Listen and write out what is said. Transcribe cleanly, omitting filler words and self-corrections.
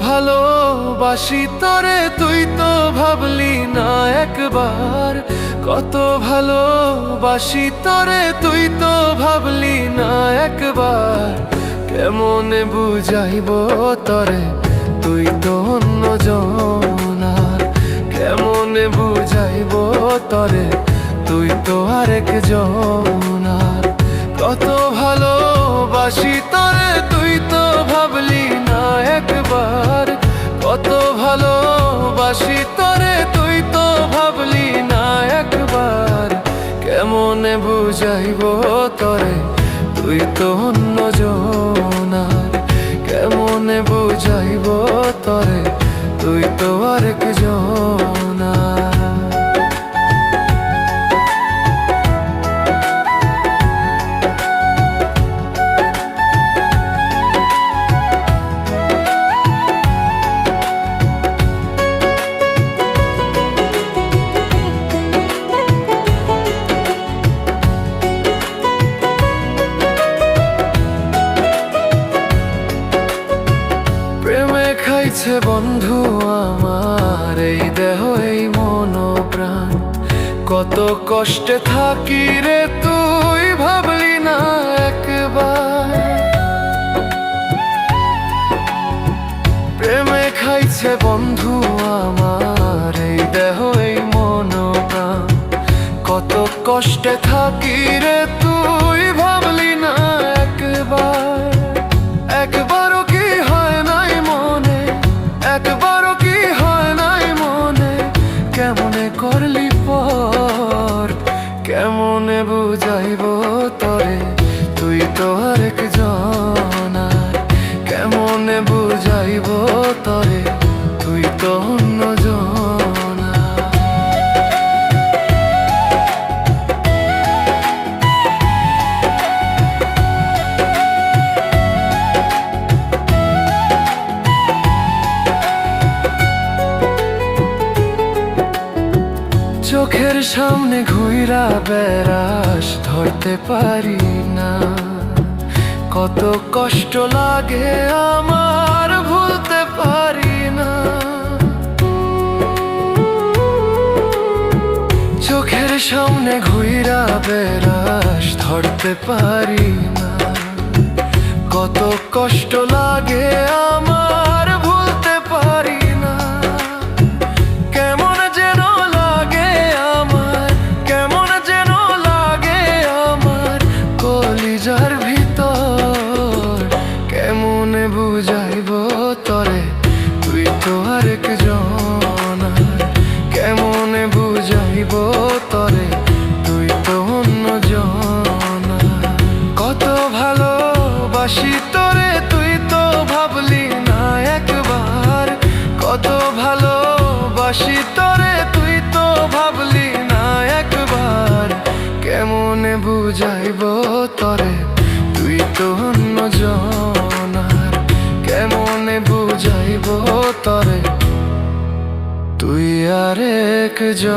ভালোবাসি তরে তুই তো ভাবলি না একবার। কত ভালোবাসি তরে তুই তো ভাবলি না একবার। কেমনে বুঝাইব তরে তুই তো অন্যজনার। কেমনে বুঝাইব তরে তুই তো আরেকজনার। কত ভালোবাসি তরে তুই তো ভাবলি না একবার। কত ভালোবাসি তরে তুই তো ভাবলি না একবার। কেমনে বুঝাইব তরে তুই তো অন্যজনার। কেমনে বুঝাইব তরে তুই তো আরেকজনার। খাইছে বন্ধু আমার এই দেহ এই মন প্রাণ। কত কষ্টে থাকি রে তুই ভাবলি না একবার। প্রেমে খাইছে বন্ধু আমার এই দেহ এই মন প্রাণ। কত কষ্টে থাকি রে তুই ভাবলি না একবার। একবারও কি হয় নাই মনে, একবারও কি হয় নাই মনে। কেমনে করলি পর, কেমনে বুঝাইব তরে তুই তো আরেকজনার। কেমনে বুঝাইব তরে তুই তো অন্যজনার। চোখের সামনে ঘুইরা বেড়াস ধরতে পারি না। কত কষ্ট লাগে আমার ভুলতে পারি না। চোখের সামনে ঘুইরা বেড়াস ধরতে পারি না। কত কষ্ট লাগে আমার ভুলতে পারি না। কেমন যেন লাগে আমার, কেমন যেন লাগে আমার কলিজার ভিতর। কেমনে বুঝাইব তরে তুই তো আরেকজনার। কেমনে বুঝাইব তরে তুই তো অন্যজনার। কত ভালোবাসি তরে তুই তো ভাবলি না একবার। কত ভালোবাসি তরে তুই তো ভাবলি না একবার। কেমনে বুঝাইব তরে তুই তো অন্যজনার। কেমনে বুঝাইব তরে তুই আরেকজনার।